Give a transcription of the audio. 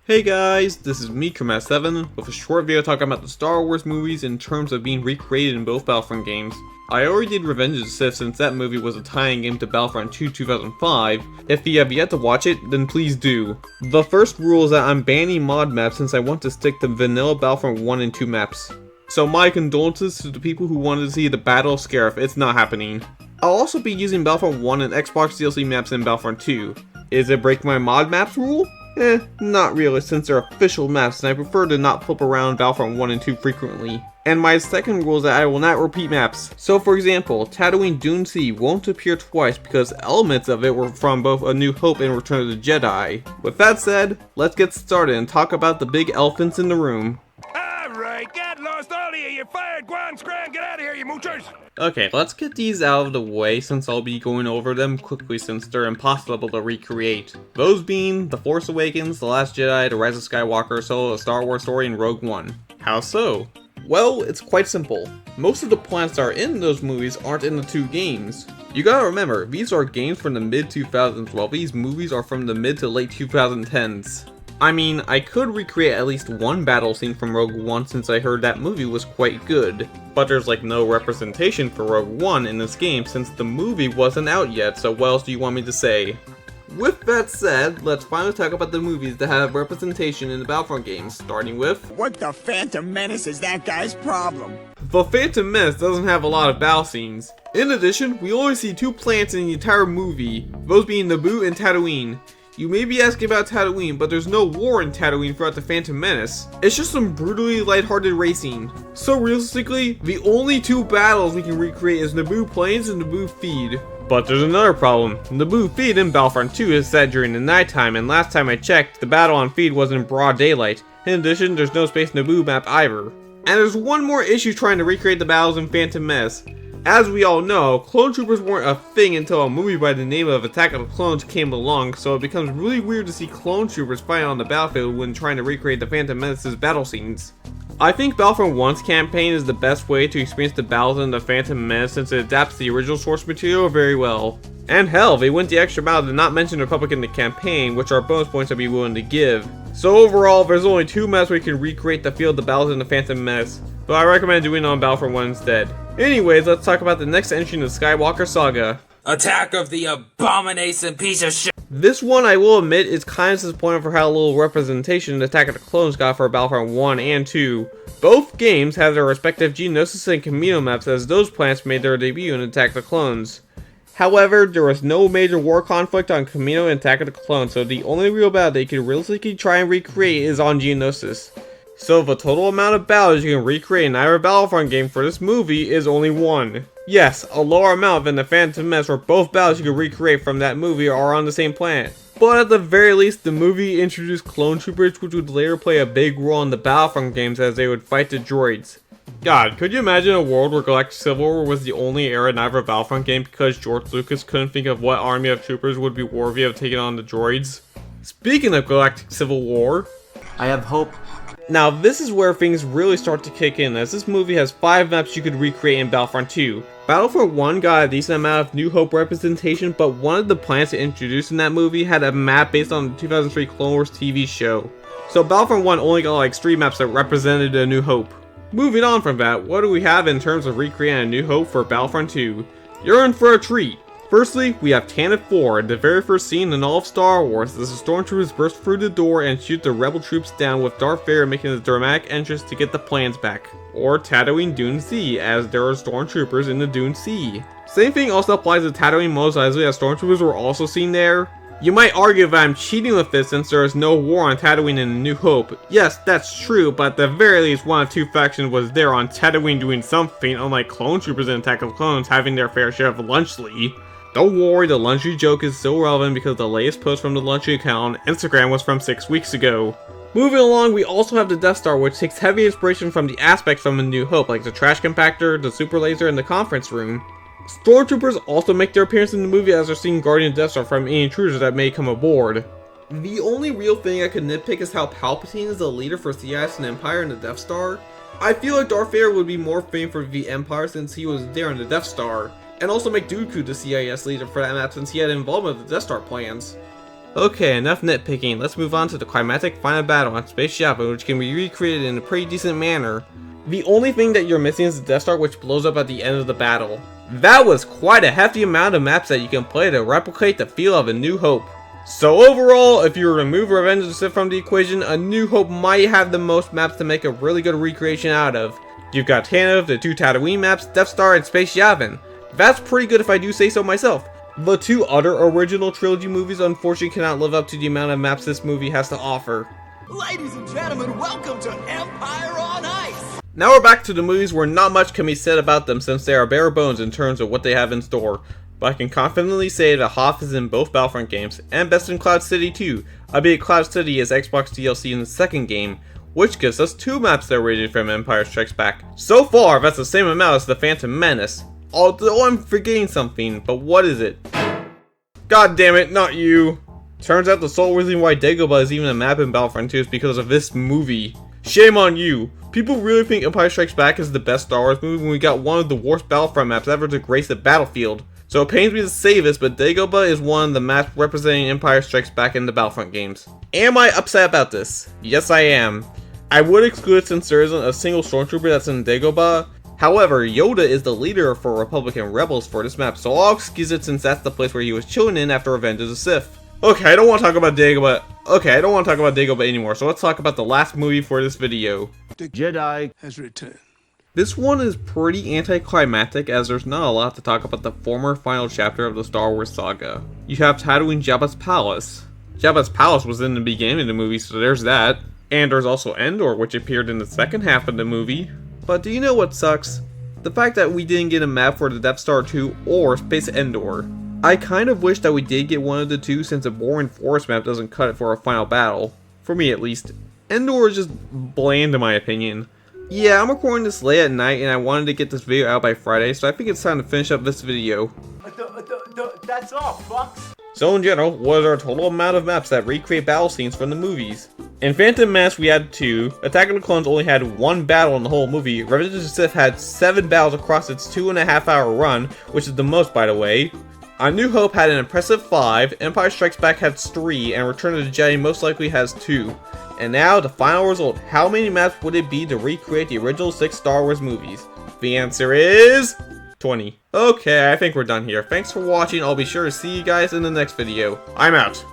Hey guys, this is me, Kermatt7, with a short video talking about the Star Wars movies in terms of being recreated in both Battlefront games. I already did Revenge of the Sith since that movie was a tie-in game to Battlefront 2 2005. If you have yet to watch it, then please do. The first rule is that I'm banning mod maps since I want to stick to vanilla Battlefront 1 and 2 maps. So my condolences to the people who wanted to see the Battle of Scarif, it's not happening. I'll also be using Battlefront 1 and Xbox DLC maps in Battlefront 2. Is it break my mod maps rule? Not really, since they're official maps and I prefer to not flip around Battlefront 1 and 2 frequently. And my second rule is that I will not repeat maps. So for example, Tatooine Dune Sea won't appear twice because elements of it were from both A New Hope and Return of the Jedi. With that said, let's get started and talk about the big elephants in the room. Alright, get lost, all of you! You're fired! Go on, scram! Get out of here, you moochers! Okay, let's get these out of the way since I'll be going over them quickly since they're impossible to recreate. Those being The Force Awakens, The Last Jedi, The Rise of Skywalker, Solo: A Star Wars Story, and Rogue One. How so? Well, it's quite simple. Most of the planets that are in those movies aren't in the two games. You gotta remember, these are games from the mid-2000s while these movies are from the mid to late 2010s. I mean, I could recreate at least one battle scene from Rogue One since I heard that movie was quite good. But there's like no representation for Rogue One in this game since the movie wasn't out yet, so what else do you want me to say? With that said, let's finally talk about the movies that have representation in the Battlefront games, starting with... What the Phantom Menace is that guy's problem? The Phantom Menace doesn't have a lot of battle scenes. In addition, we only see two planets in the entire movie, those being Naboo and Tatooine. You may be asking about Tatooine, but there's no war in Tatooine throughout the Phantom Menace. It's just some brutally lighthearted racing. So realistically, the only two battles we can recreate is Naboo Plains and Naboo Feed. But there's another problem. Naboo Feed in Battlefront 2 is set during the nighttime, and last time I checked, the battle on Feed was in broad daylight. In addition, there's no Space Naboo map either. And there's one more issue trying to recreate the battles in Phantom Menace. As we all know, clone troopers weren't a thing until a movie by the name of Attack of the Clones came along, so it becomes really weird to see clone troopers fighting on the battlefield when trying to recreate the Phantom Menace's battle scenes. I think Battlefront 1's campaign is the best way to experience the battles in the Phantom Menace since it adapts the original source material very well. And hell, they went the extra mile to not mention the Republic in the campaign, which are bonus points I'd be willing to give. So overall, there's only two maps where you can recreate the feel of the battles in the Phantom Menace, but I recommend doing it on Battlefront 1 instead. Anyways, let's talk about the next entry in the Skywalker saga. Attack of the abomination piece of shit. This one, I will admit, is kind of disappointing for how little representation Attack of the Clones got for Battlefront 1 and 2. Both games have their respective Geonosis and Kamino maps as those planets made their debut in Attack of the Clones. However, there was no major war conflict on Kamino and Attack of the Clones, so the only real battle they could realistically try and recreate is on Geonosis. So the total amount of battles you can recreate in either Battlefront game for this movie is only one. Yes, a lower amount than the Phantom Menace where both battles you can recreate from that movie are on the same planet. But at the very least, the movie introduced clone troopers which would later play a big role in the Battlefront games as they would fight the droids. God, could you imagine a world where Galactic Civil War was the only era in either Battlefront game because George Lucas couldn't think of what army of troopers would be worthy of taking on the droids? Speaking of Galactic Civil War, I have hope. Now this is where things really start to kick in, as this movie has 5 maps you could recreate in Battlefront 2. Battlefront 1 got a decent amount of New Hope representation, but one of the planets introduced in that movie had a map based on the 2003 Clone Wars TV show. So Battlefront 1 only got like 3 maps that represented A New Hope. Moving on from that, what do we have in terms of recreating A New Hope for Battlefront 2? You're in for a treat! Firstly, we have Tantive 4, the very first scene in all of Star Wars as the stormtroopers burst through the door and shoot the rebel troops down with Darth Vader making his dramatic entrance to get the plans back. Or Tatooine Dune Sea, as there are stormtroopers in the Dune Sea. Same thing also applies to Tatooine Mos Eisley as stormtroopers were also seen there. You might argue that I'm cheating with this since there is no war on Tatooine in A New Hope. Yes, that's true, but at the very least one of two factions was there on Tatooine doing something, unlike clone troopers in Attack of the Clones having their fair share of lunchly. Don't worry, the Lunchy joke is still relevant because the latest post from the Lunchy account on Instagram was from 6 weeks ago. Moving along, we also have the Death Star, which takes heavy inspiration from the aspects from A New Hope, like the trash compactor, the super laser, and the conference room. Stormtroopers also make their appearance in the movie as they're seeing Guardian Death Star from any intruders that may come aboard. The only real thing I could nitpick is how Palpatine is the leader for CIS and Empire in the Death Star. I feel like Darth Vader would be more famed for the Empire since he was there in the Death Star. And also make Dooku the CIS leader for that map since he had involvement with the Death Star plans. Okay, enough nitpicking, let's move on to the climactic final battle on Space Java, which can be recreated in a pretty decent manner. The only thing that you're missing is the Death Star, which blows up at the end of the battle. That was quite a hefty amount of maps that you can play to replicate the feel of A New Hope. So overall, if you remove Revenge of the Sith from the equation, A New Hope might have the most maps to make a really good recreation out of. You've got Tantive, the 2 Tatooine maps, Death Star, and Space Yavin. That's pretty good if I do say so myself. The 2 other original trilogy movies unfortunately cannot live up to the amount of maps this movie has to offer. Ladies and gentlemen, welcome to Empire on Ice! Now we're back to the movies where not much can be said about them since they are bare bones in terms of what they have in store. But I can confidently say that Hoth is in both Battlefront games, and best in Cloud City too, albeit Cloud City is Xbox DLC in the second game, which gives us 2 maps that are rated from Empire Strikes Back. So far, that's the same amount as the Phantom Menace. Although I'm forgetting something, but what is it? God damn it, not you! Turns out the sole reason why Dagobah is even a map in Battlefront 2 is because of this movie. Shame on you! People really think Empire Strikes Back is the best Star Wars movie when we got one of the worst Battlefront maps ever to grace the battlefield. So it pains me to say this, but Dagobah is one of the maps representing Empire Strikes Back in the Battlefront games. Am I upset about this? Yes, I am. I would exclude it since there isn't a single Stormtrooper that's in Dagobah. However, Yoda is the leader for Republican rebels for this map, so I'll excuse it since that's the place where he was chilling in after Revenge of the Sith. Okay, I don't want to talk about Dagobah anymore, so let's talk about the last movie for this video. The Jedi has returned. This one is pretty anticlimactic as there's not a lot to talk about the former final chapter of the Star Wars saga. You have Tatooine Jabba's Palace. Jabba's Palace was in the beginning of the movie, so there's that. And there's also Endor, which appeared in the second half of the movie. But do you know what sucks? The fact that we didn't get a map for the Death Star 2 or Space Endor. I kind of wish that we did get one of the two since a boring forest map doesn't cut it for a final battle. For me at least. Endor is just bland in my opinion. Yeah, I'm recording this late at night and I wanted to get this video out by Friday, so I think it's time to finish up this video. That's all, fucks. So in general, what is our total amount of maps that recreate battle scenes from the movies? In Phantom Menace we had 2, Attack of the Clones only had 1 battle in the whole movie, Revenge of the Sith had 7 battles across its 2.5 hour run, which is the most by the way. A New Hope had an impressive 5, Empire Strikes Back has 3, and Return of the Jedi most likely has 2. And now, the final result, how many maps would it be to recreate the original 6 Star Wars movies? The answer is 20. Okay, I think we're done here. Thanks for watching, I'll be sure to see you guys in the next video. I'm out.